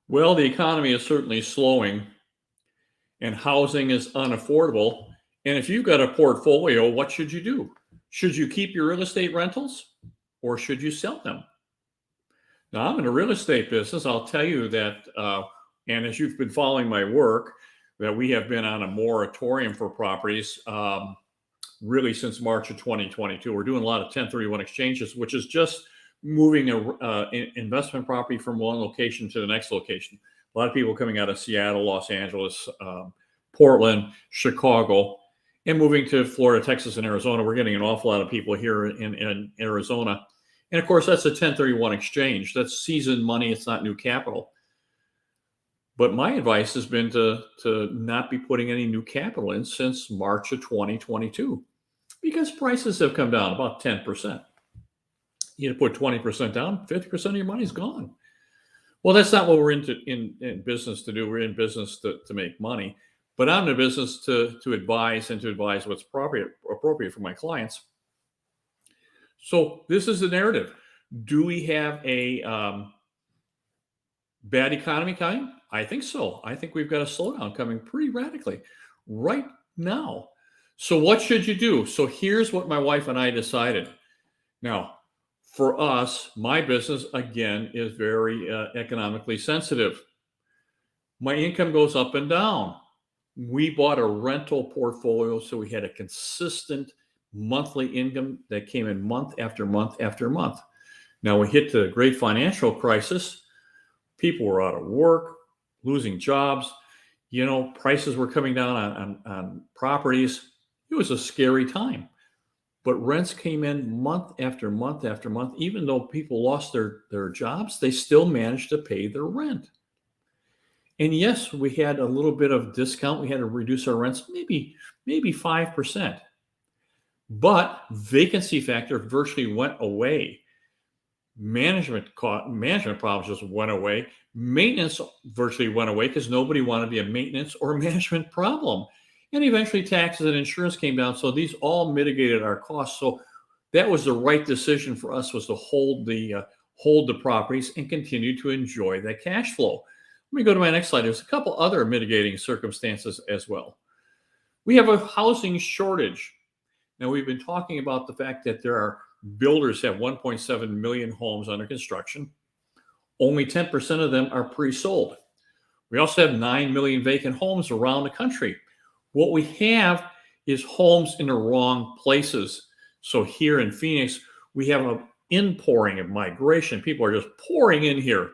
Well, the economy is certainly slowing and housing is unaffordable. And if you've got a portfolio, what should you do? Should you keep your real estate rentals or should you sell them? Now, I'm in the real estate business. I'll tell you that, and as you've been following my work, that we have been on a moratorium for properties really since March of 2022. We're doing a lot of 1031 exchanges, which is just moving a investment property from one location to the next location. A lot of people coming out of Seattle, Los Angeles, Portland, Chicago, and moving to Florida, Texas, and Arizona. We're getting an awful lot of people here in Arizona. And of course, that's a 1031 exchange. That's seasoned money. It's not new capital. But my advice has been to not be putting any new capital in since March of 2022 because prices have come down about 10%. You put 20% down, 50% of your money's gone. Well, that's not what we're in business to do. We're in business to make money. But I'm in business to advise and to advise what's appropriate for my clients. So this is the narrative. Do we have a bad economy coming? I think so. I think we've got a slowdown coming pretty radically right now. So what should you do? So here's what my wife and I decided. Now, for us, my business, again, is very economically sensitive. My income goes up and down. We bought a rental portfolio, so we had a consistent monthly income that came in month after month after month. Now, we hit the great financial crisis. People were out of work, losing jobs. Prices were coming down on properties. It was a scary time. But rents came in month after month after month. Even though people lost their jobs, they still managed to pay their rent. And yes, we had a little bit of discount. We had to reduce our rents, maybe 5%. But vacancy factor virtually went away. Management problems just went away. Maintenance virtually went away because nobody wanted to be a maintenance or management problem. And eventually taxes and insurance came down. So these all mitigated our costs. So that was the right decision for us, was to hold the properties and continue to enjoy that cash flow. Let me go to my next slide. There's a couple other mitigating circumstances as well. We have a housing shortage. Now, we've been talking about the fact that there are builders have 1.7 million homes under construction. Only 10% of them are pre-sold. We also have 9 million vacant homes around the country. What we have is homes in the wrong places. So here in Phoenix, we have an inpouring of migration. People are just pouring in here,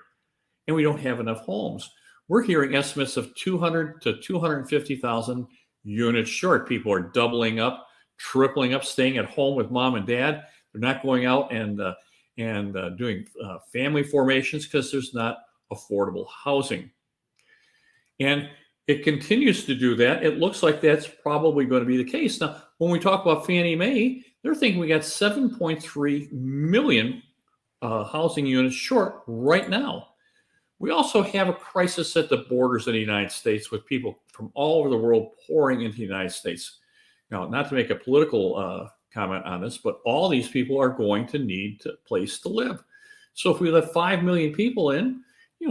and we don't have enough homes. We're hearing estimates of 200 to 250,000 units short. People are doubling up, tripling up, staying at home with mom and dad. They're not going out and doing family formations because there's not affordable housing. And it continues to do that. It looks like that's probably going to be the case. Now, when we talk about Fannie Mae, they're thinking we got 7.3 million housing units short right now. We also have a crisis at the borders of the United States with people from all over the world pouring into the United States. Now, not to make a political comment on this, but all these people are going to need a place to live. So if we let 5 million people in,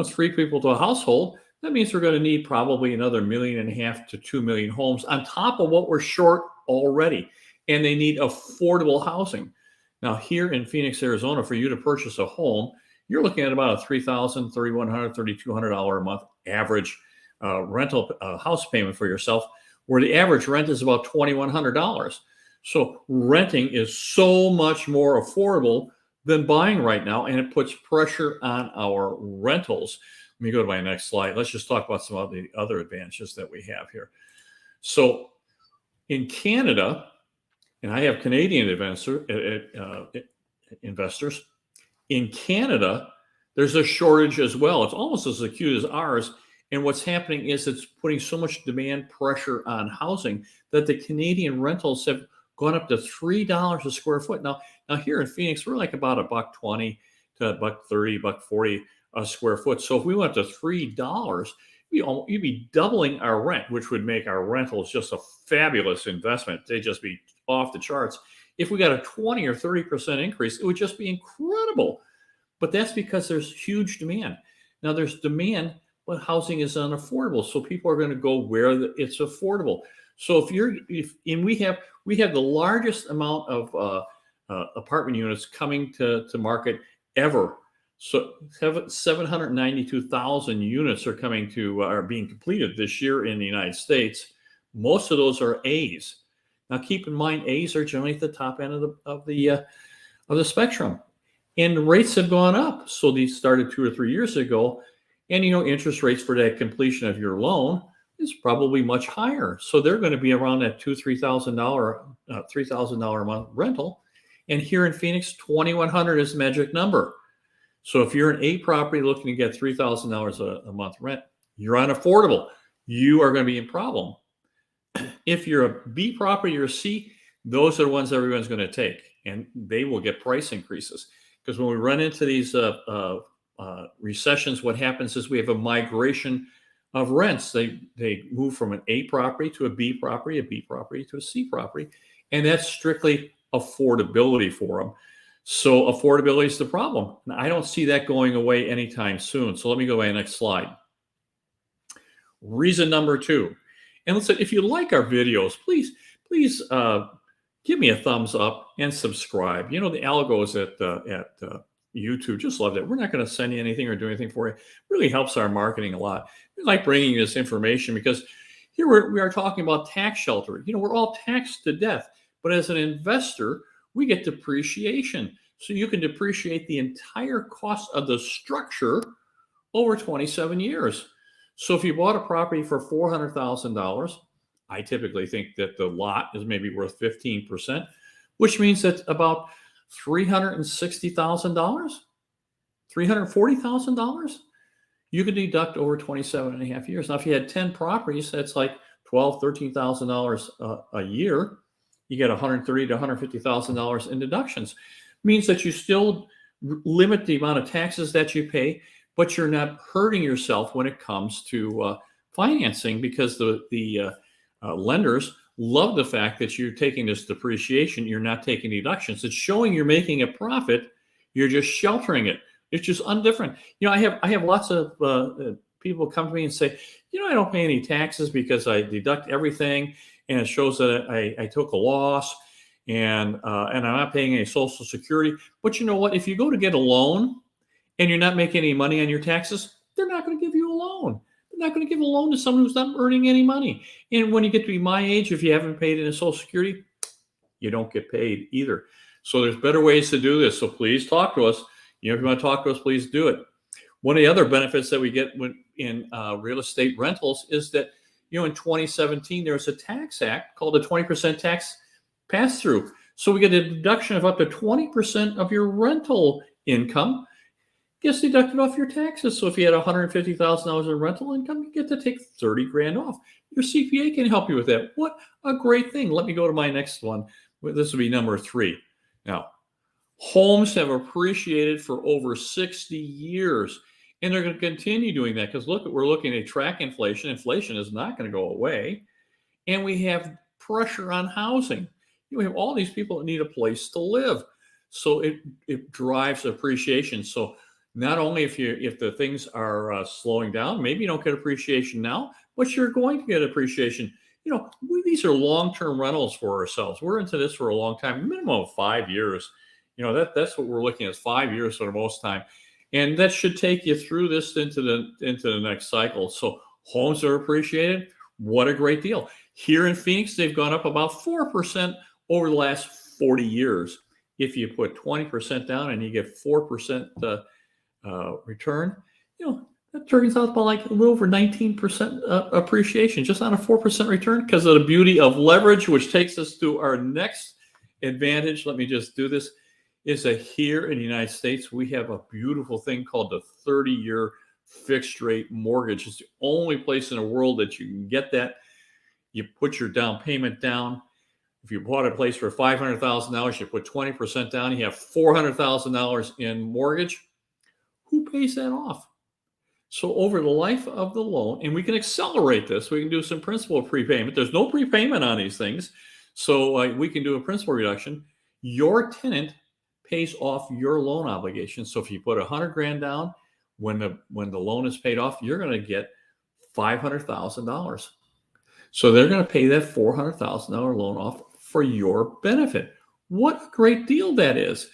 3 people to a household, that means we're going to need probably another 1.5 million to 2 million homes on top of what we're short already. And they need affordable housing. Now, here in Phoenix, Arizona, for you to purchase a home, you're looking at about a $3,000, $3,100, $3,200 a month average rental house payment for yourself, where the average rent is about $2,100. So renting is so much more affordable than buying right now, and it puts pressure on our rentals. Let me go to my next slide. Let's just talk about some of the other advantages that we have here. So in Canada, and I have Canadian investors, in Canada, there's a shortage as well. It's almost as acute as ours. And what's happening is it's putting so much demand pressure on housing that the Canadian rentals have gone up to $3 a square foot. Now here in Phoenix, we're like about $1.20 to $1.30, $1.40 a square foot. So if we went to $3, you'd be doubling our rent, which would make our rentals just a fabulous investment. They'd just be off the charts. If we got a 20 or 30% increase, it would just be incredible. But that's because there's huge demand. Now there's demand, but housing is unaffordable. So people are going to go where it's affordable. So and we have the largest amount of apartment units coming to market ever. So 792,000 units are being completed this year in the United States. Most of those are A's. Now, keep in mind, A's are generally at the top end of the spectrum, and rates have gone up. So these started 2 or 3 years ago, and interest rates for that completion of your loan is probably much higher. So they're going to be around that $3,000 a month rental. And here in Phoenix, 2,100 is the magic number. So if you're an A property looking to get $3,000 a month rent, you're unaffordable. You are going to be in problem. If you're a B property or a C, those are the ones everyone's going to take, and they will get price increases. Because when we run into these recessions, what happens is we have a migration of rents. They move from an A property to a B property to a C property, and that's strictly affordability for them. So affordability is the problem. And I don't see that going away anytime soon. So let me go to the next slide. Reason number 2. And let's say, if you like our videos, please give me a thumbs up and subscribe. The algos at YouTube just love that. We're not going to send you anything or do anything for you. It really helps our marketing a lot. We like bringing you this information because here we are talking about tax shelter. We're all taxed to death, but as an investor, we get depreciation. So you can depreciate the entire cost of the structure over 27 years. So if you bought a property for $400,000, I typically think that the lot is maybe worth 15%, which means that about $360,000, $340,000, you could deduct over 27 and a half years. Now, if you had 10 properties, that's like $12,000, $13,000 a year. You get $130,000 to $150,000 in deductions. Means that you still limit the amount of taxes that you pay, but you're not hurting yourself when it comes to financing, because the lenders love the fact that you're taking this depreciation. You're not taking deductions. It's showing you're making a profit. You're just sheltering it. It's just undifferent. I have lots of people come to me and say, I don't pay any taxes because I deduct everything, and it shows that I took a loss, and I'm not paying any Social Security. But you know what? If you go to get a loan and you're not making any money on your taxes, they're not going to give you a loan. They're not going to give a loan to someone who's not earning any money. And when you get to be my age, if you haven't paid into Social Security, you don't get paid either. So there's better ways to do this. So please talk to us. If you want to talk to us, please do it. One of the other benefits that we get in real estate rentals is that, in 2017, there was a tax act called the 20% tax pass-through. So we get a deduction of up to 20% of your rental income gets deducted off your taxes. So if you had $150,000 in rental income, you get to take 30 grand off. Your CPA can help you with that. What a great thing. Let me go to my next one. This will be number 3. Now, homes have appreciated for over 60 years, and they're going to continue doing that because we're looking at track inflation. Inflation is not going to go away, and we have pressure on housing. We have all these people that need a place to live, so it drives appreciation. So not only if the things are slowing down, maybe you don't get appreciation now, but you're going to get appreciation. These are long-term rentals for ourselves. We're into this for a long time, minimum of 5 years. That's what we're looking at, 5 years for the most time. And that should take you through this into the next cycle. So homes are appreciated. What a great deal. Here in Phoenix, they've gone up about 4% over the last 40 years. If you put 20% down and you get 4% return, that turns out about like a little over 19% appreciation just on a 4% return, because of the beauty of leverage, which takes us to our next advantage. Let me just do this. Is that here in the United States, we have a beautiful thing called the 30-year fixed rate mortgage. It's the only place in the world that you can get that. You put your down payment down. If you bought a place for $500,000, you put 20% down, you have $400,000 in mortgage. Who pays that off? So over the life of the loan, and we can accelerate this, we can do some principal prepayment. There's no prepayment on these things. So we can do a principal reduction. Your tenant pays off your loan obligation. So if you put 100 grand down, when the loan is paid off, you're going to get $500,000. So they're going to pay that $400,000 loan off for your benefit. What a great deal that is.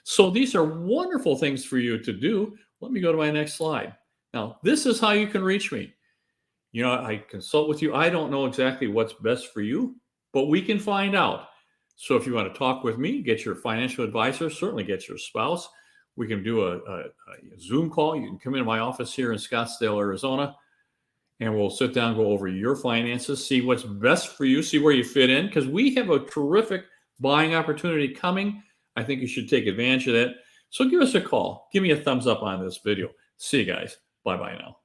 So these are wonderful things for you to do. Let me go to my next slide. Now, this is how you can reach me. You know, I consult with you. I don't know exactly what's best for you, but we can find out. So if you want to talk with me, get your financial advisor, certainly get your spouse. We can do a Zoom call. You can come into my office here in Scottsdale, Arizona, and we'll sit down, go over your finances, see what's best for you, see where you fit in, because we have a terrific buying opportunity coming. I think you should take advantage of that. So give us a call. Give me a thumbs up on this video. See you guys. Bye-bye now.